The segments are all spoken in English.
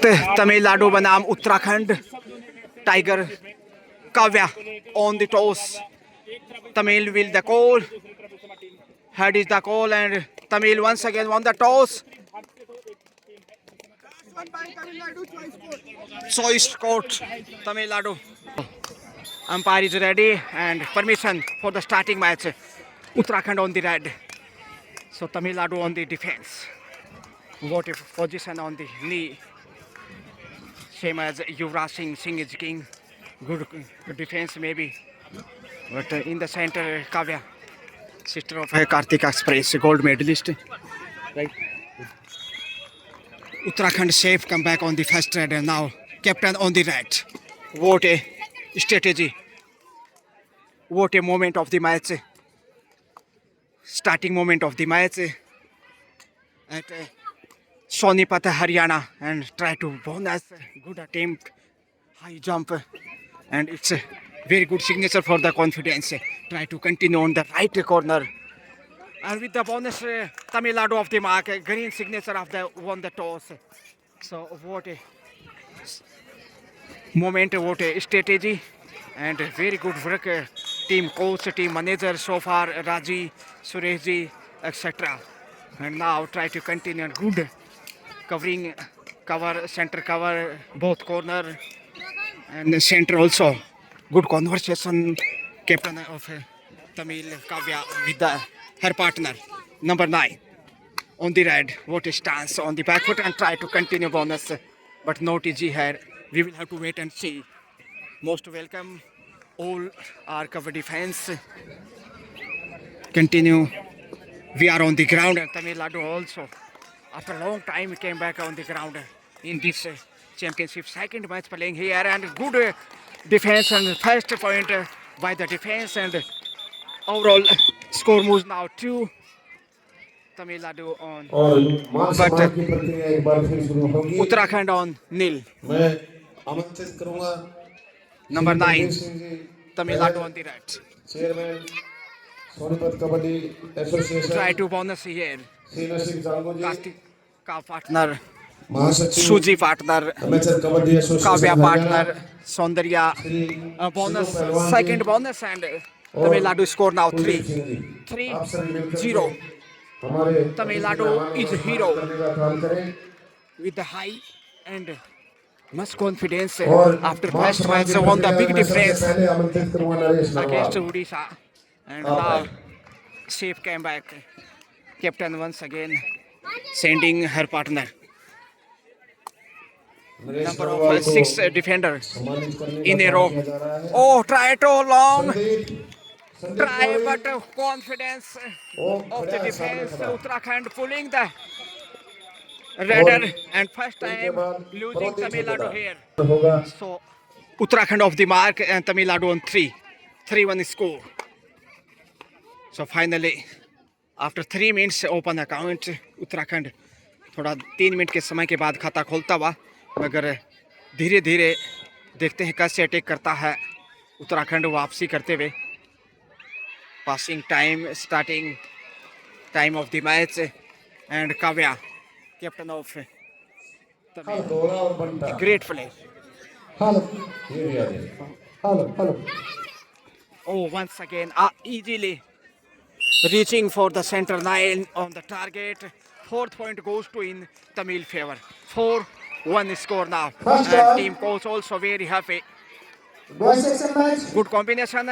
Tamil Nadu बनाम Uttarakhand. Tiger Kavya on the toss. Tamil will the call. Head is the call and Tamil once again won the toss. Choice court Tamil Nadu. Umpire is ready and permission for the starting match. Uttarakhand on the red. So Tamil Nadu on the defense. What if position on the knee? Same as Yuvraj Singh. Singh is king. Good defense maybe. But in the center, Kavya, sister of Karthik Express, gold medalist. Right. Uttarakhand safe comeback on the first red and now captain on the red. What a strategy. What a moment of the match. Starting moment of the match. At Sonipat, Haryana, and try to bonus. Good attempt. High jump. And it's a very good signature for the confidence. Try to continue on the right corner. And with the bonus, Tamil Nadu of the mark, green signature of the won the toss. So what a moment, what a strategy, and very good work. Team coach, team manager so far, Raji, Sureshji, etc. And now try to continue good covering, cover, center cover, both corner and center also. Good conversation, captain of Tamil Kavya with her partner, number 9. On the red, what a stance on the back foot and try to continue bonus. But not easy here. We will have to wait and see. Most welcome. All are cover defense. Continue. We are on the ground and Tamil Nadu also. After a long time came back on the ground in this championship. Second match playing here and good defense and first point by the defense and overall score moves now 2 Tamil Nadu on और मान but सम्मान की प्रक्रिया एक बार फिर शुरू होगी। Uttarakhand on nil. मैं आमंत्रित करूंगा Number 9 Gurdev Singh ji, Tamil Nadu on the red. Chairman Sonipat kabaddi association, Try to bonus here. Seena Singh Jango ji, Kartik का partner, महासचिव Suji partner, amateur kabaddi Kavya association partner, Saundarya Shri bonus, Sidhu पहलवान second ji bonus and Tamil Nadu score now Kuldeep 3. Singh ji, आप सभी मिलकर 3-0. के हमारे Tamil अतिथि Nadu मेहमानों is का hero. सम्मान करने का काम करें With the high and much confidence और after मान first सम्मान match की won the प्रक्रिया big में सबसे difference पहले आमंत्रित करूंगा Naresh against Narwal. Odisha and आप now आए। safe came back. Captain once again sending her partner. Naresh Number Narwal of को 6 defender सम्मानित करने in का a काम row. किया जा रहा है। Oh, try to long. Sandeep Try Tiwari, but confidence वो of खड़ा the है सामने defense. खड़ा। Uttarakhand pulling the radar and first उनके time बाद losing पर्वतीय Tamil Nadu ठेकेदार here. होगा। So Uttarakhand of the mark and Tamil Nadu on 3-1 score. So finally after 3 minutes open account Uttarakhand थोड़ा 3 मिनट के समय के बाद खाता खोलता हुआ मगर धीरे धीरे देखते हैं कैसे अटैक करता है उत्तराखंड वापसी करते हुए passing time starting time of the match and Kavya captain of हाल दोला और बंटा। ग्रेट प्ले हाल ये भी आ जाए। हाल oh once again easily reaching for the center line on the target. Fourth point goes to in Tamil favor. 4-1 score now. First And ball. team coach also very happy. Boys section match Good combination.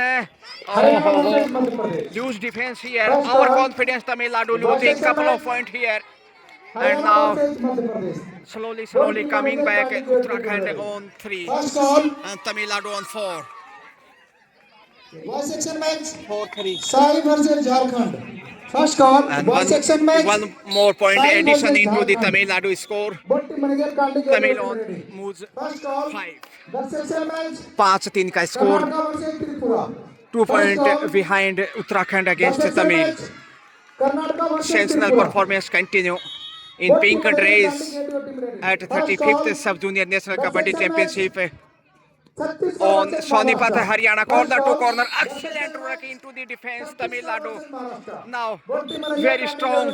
Haryana versus Madhya Pradesh. Huge defense here. First Our ball. confidence Tamil Nadu Boys losing section couple of match. points here. And Haryana now versus Madhya Pradesh. slowly coming back. Uttarakhand on 3 first call and Tamil Nadu on 4. Boys section match 4-3. Sai versus Jharkhand. First call And boys section match one more point Sai addition versus into the Jharkhand. Tamil Nadu score. Batti manager Kandi के Tamil on moves first call 5. Boys section match 5-3 का score. Karnataka versus Tripura. 2 point behind Uttarakhand against Tamil. Karnataka versus Sensational Tripura. performance continue in pink dress at 35th Sub Junior National Kabaddi Championship on Sonipat, Haryana. Corner to corner, excellent work into the defense. Tamil Nadu now very strong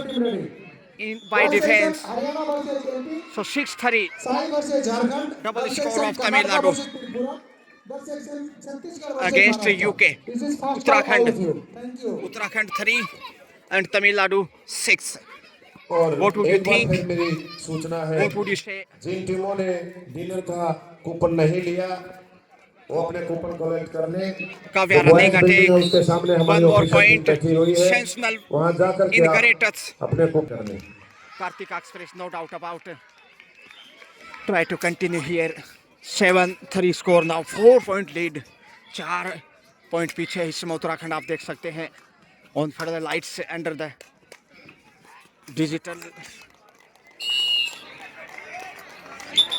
in by defense. Haryana versus KP So 6-3 Sai versus Jharkhand double दल score section of Tamil Karnataka Nadu versus Tripura दल section Chhattisgarh versus against Maharashtra UK. This is first Uttarakhand. Thank you Uttarakhand 3 and Tamil Nadu 6. और What would you एक बार think? फिर मेरी सूचना है, What would you say? जिन टीमों ने डिनर का कूपन नहीं लिया वो अपने कूपन कलेक्ट कर लें। Kavya जो running बॉयज बिल्डिंग है attack. उसके सामने हमारी One more official team point. बैठी हुई है, Sensational वहां जाकर के in आप great touch. अपने कूपन कर लें। Karthik Express, no doubt about it. Try to continue here. 7-3 score now. 4-point lead. 4 point पीछे इस समय उत्तराखंड आप देख सकते हैं. On further lights under the digital.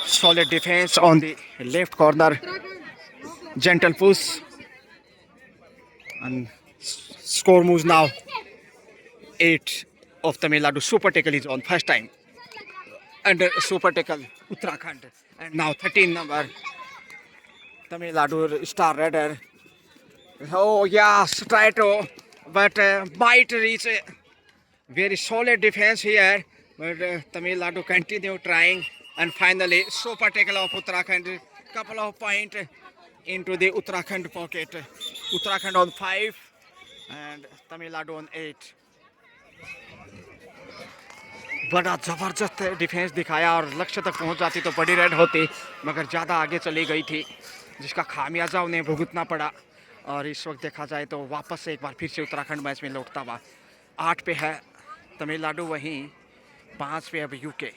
Solid defense on the left corner. Gentle push. And score moves now. 8 of Tamil Nadu. Super tackle is on first time. And super tackle Uttarakhand. And now 13 number Tamil Nadu star raider. Oh yes, try to, but might reach very solid defense here. But Tamil Nadu continue trying. And finally super tackle of Uttarakhand. Couple of points into the Uttarakhand pocket. Uttarakhand on 5 and Tamil Nadu on 8. बड़ा ज़बरदस्त defence दिखाया और लक्ष्य तक पहुंच जाती तो बड़ी रेड होती, मगर ज़्यादा आगे चली गई थी जिसका खामियाजा उन्हें भुगतना पड़ा। और इस वक्त देखा जाए तो वापस से एक बार फिर से उत्तराखंड मैच में लौटता हुआ। 8 पे है तमिलनाडु, वहीं 5 पे अब यूके।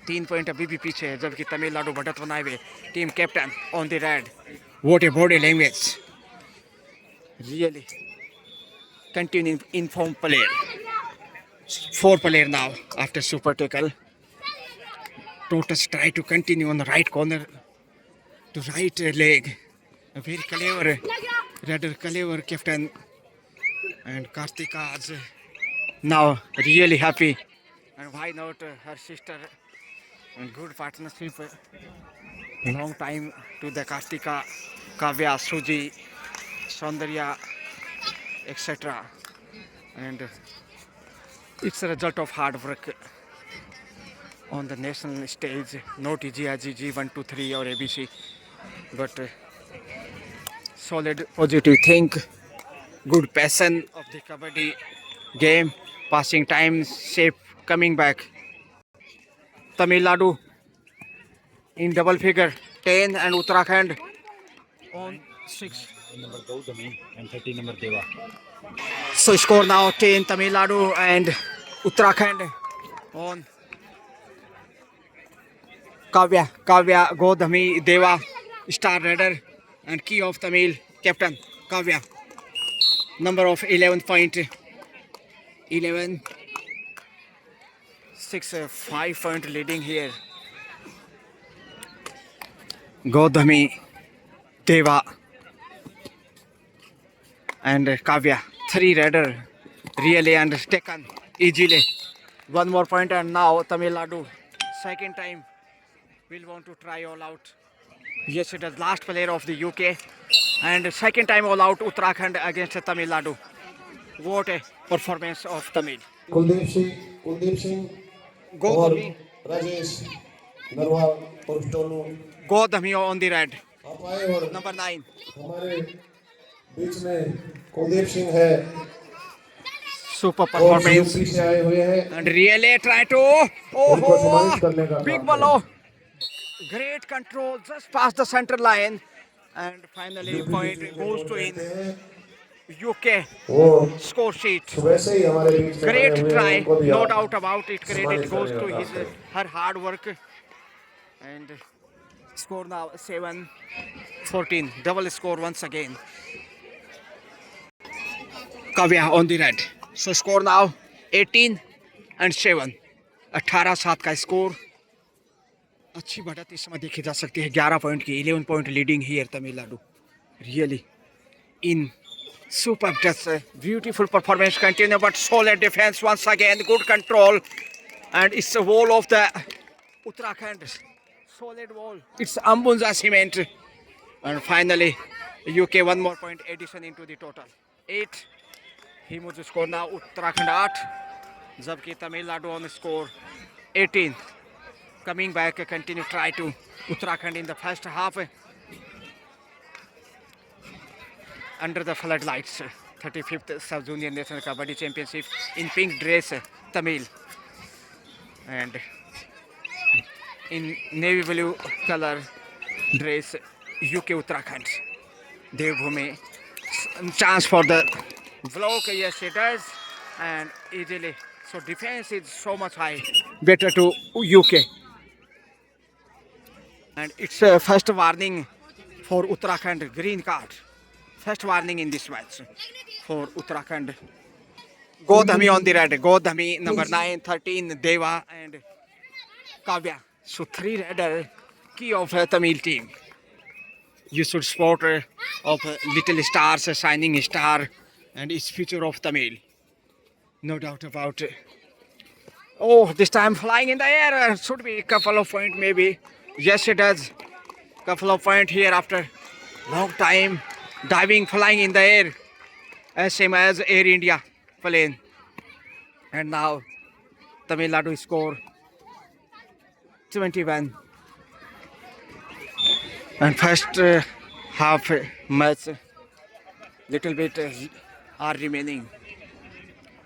3 पॉइंट अभी भी पीछे है, जबकि तमिलनाडु बढ़त बनाए हुए। Team captain on the red, what a body language, really continue inform player. 4 player now after super tackle. Totus try to continue on the right corner to right leg. A very clever, rather clever captain. And Kartika is now really happy. And why not her sister? And good partnership. Long time to the Kartika, Kavya, Suji, Saundarya, etc. And it's a result of hard work on the national stage, not easy as G 1, 2, 3 or ABC, but solid positive think, good passion of the kabaddi game, passing time, safe coming back. Tamil Nadu in double figure, 10 and Uttarakhand on 6. Number Gautami and 30 number Deva. So score now 10 Tamil Nadu and Uttarakhand on Kavya Gautami Deva, star raider and key of Tamil captain Kavya. Number of 11 point 11 6 5 point leading here. Gautami Deva and Kavya, 3 raider really and taken easily. 1 more point and now Tamil Nadu second time will want to try all out. Yes, it is last player of the UK and second time all out Uttarakhand against Tamil Nadu. What a performance of Tamil. Kuldeep Singh और Gautami, Rajesh Narwal और टोनू Gautami on the red, आप आए और number 9. हमारे बीच में कुलदीप सिंह है Super और performance UP से आए हुए हैं, and really try to उनको सम्मानित करने का big काम ball. Great control just past the center line and finally point goes to in UK वो score sheet. सुबह से ही हमारे बीच में Great बने हुए हैं, try, उनको भी no आप doubt about it. Credit सम्मानित goes करने to का his काम करें। her hard work and score now 7-14. Double score once again. Kavya on the red. So score now 18 and 7. 18-7 का स्कोर। अच्छी बढ़त इस समय देखी जा सकती है। 11 पॉइंट की 11 point leading here Tamil Nadu. Really in super, just beautiful performance continue, but solid defense once again, good control, and it's a wall of the Uttarakhand, solid wall. It's Ambunja cement, and finally UK 1 more point addition into the total 8. He moves to score now Uttarakhand 8 जबकि Tamil Nadu on score 18. Coming back, continue try to Uttarakhand in the first half. Under the floodlights, 35th Sub Junior National Kabaddi Championship in pink dress, Tamil, and in navy blue color dress, UK Uttarakhand. Devbhumi. Chance for the block, yes it does, and easily. So defense is so much high, better to UK. And it's a first warning for Uttarakhand, green card. First warning in this match for Uttarakhand. Godhami on the red. Godhami, number 9, 13, Deva and Kavya. So 3 red key of Tamil team. You should spot of little stars, a shining star, and its future of Tamil. No doubt about it. Oh, this time flying in the air. Should be a couple of points maybe. Yes, it does. Couple of points here after long time. Diving, flying in the air. As same as Air India plane. And now Tamil Nadu score 21. And first half match, little bit are remaining.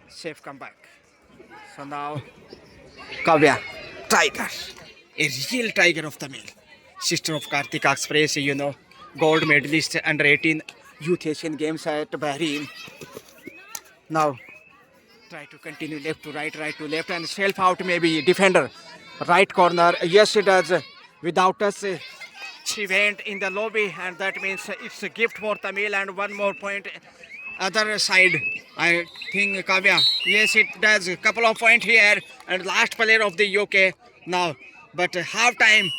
Safe comeback. So now Kavya, tiger, a real tiger of Tamil, sister of Karthika Express, you know, gold medalist under 18 Youth Asian Games at Bahrain. Now try to continue left to right to left, and self out maybe defender, right corner. Yes, it does. Without us, she went in the lobby, and that means it's a gift for Tamil, and one more point. Other side, I think Kavya. Yes, it does. A couple of points here, and last player of the UK now. But half time,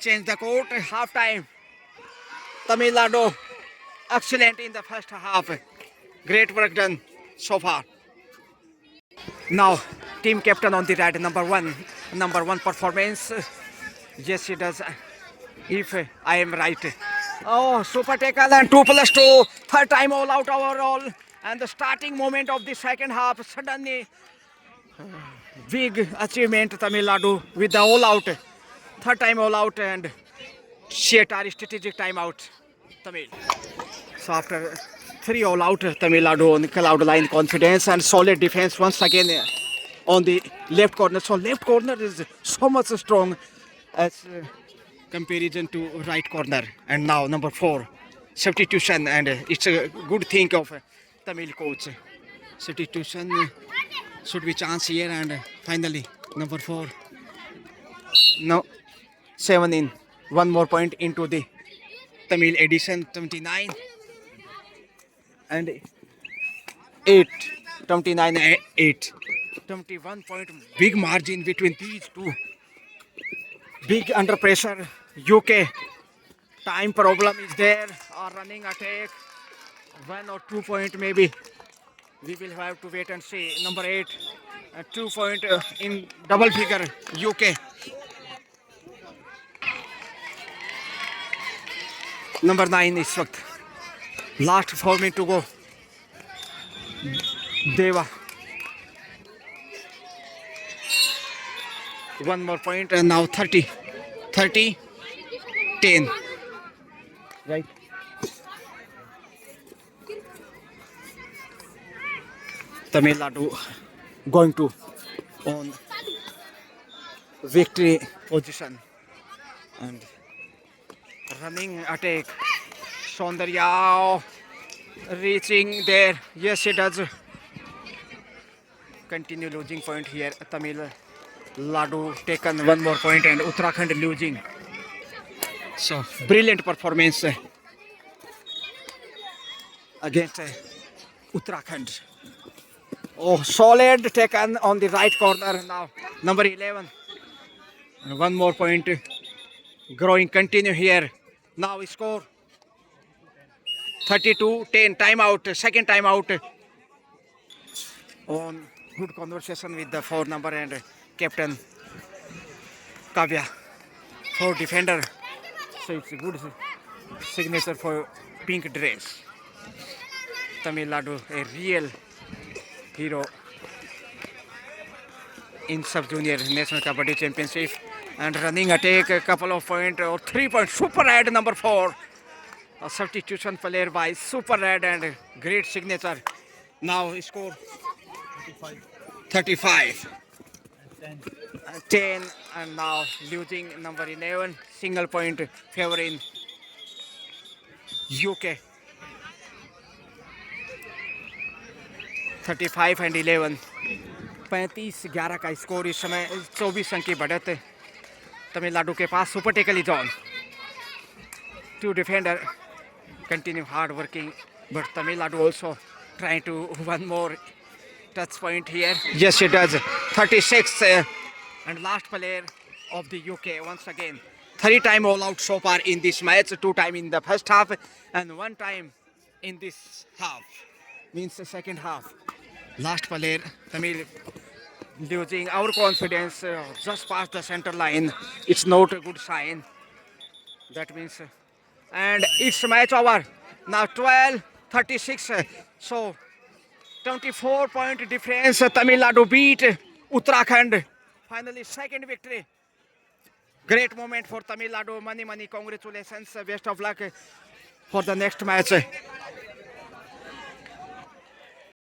change the court. Half time, Tamil Nadu, excellent in the first half. Great work done so far. Now, team captain on the right, number one performance. Yes, it does. If I am right. Oh, super tackle and 2+2. Third time all out overall. And the starting moment of the second half, suddenly big achievement Tamil Nadu with the all out. Third time all out and Shetari strategic time out Tamil. So after 3 all out, Tamil Nadu on the cloud line, confidence and solid defense once again on the left corner. So left corner is so much strong as comparison to right corner. And now number 4, substitution, and it's a good thing of Tamil coach. Substitution should be chance here, and finally number 4. No, 7 in. One more point into the Tamil edition, 29 and 8. 29 and 8. 21 point big margin between these two. Big under pressure. UK time problem is there, or running attack, 1 or 2 point maybe. We will have to wait and see. Number 8, 2 point in double figure UK. Number 9 is वक्त. Last 4 minutes to go. Deva. 1 more point, and now 30, 10. Right. Tamil Nadu going to on victory position, and running attack. Saundarya reaching there. Yes, it does. Continue losing point here. Tamil Nadu taken 1 more point, and Uttarakhand losing. So brilliant performance against Uttarakhand. Oh, solid taken on the right corner now. Number 11. And 1 more point. Growing continue here. Now we score 32-10. Time out. Second time out. On good conversation with the 4 number and captain Kavya. 4 defender. So it's a good signature for pink dress. Tamil Nadu, a real hero in sub-junior national kabaddi championship. And running attack, a couple of point or 3 point. Super Red number 4. A substitution player by Super Red and great signature. Now score 35. 10 and now losing number 11. Single point favoring UK. 35 and 11. 35-11 का score इस समय 24 अंक की बढ़त तमिलनाडु के पास. Super टेकली John to defender continue hard working, but Tamil Nadu also trying to one more touch point here. Yes, it does. 36 and last player of the UK once again. 3 time all out so far in this match. 2 time in the first half and 1 time in this half. Means the second half. Last player Tamil losing our confidence just past the center line. It's not a good sign. That means. And it's match over. Now 12-36. So 24 point difference. Tamil Nadu beat Uttarakhand. Finally second victory. Great moment for Tamil Nadu. Many congratulations. Best of luck for the next match.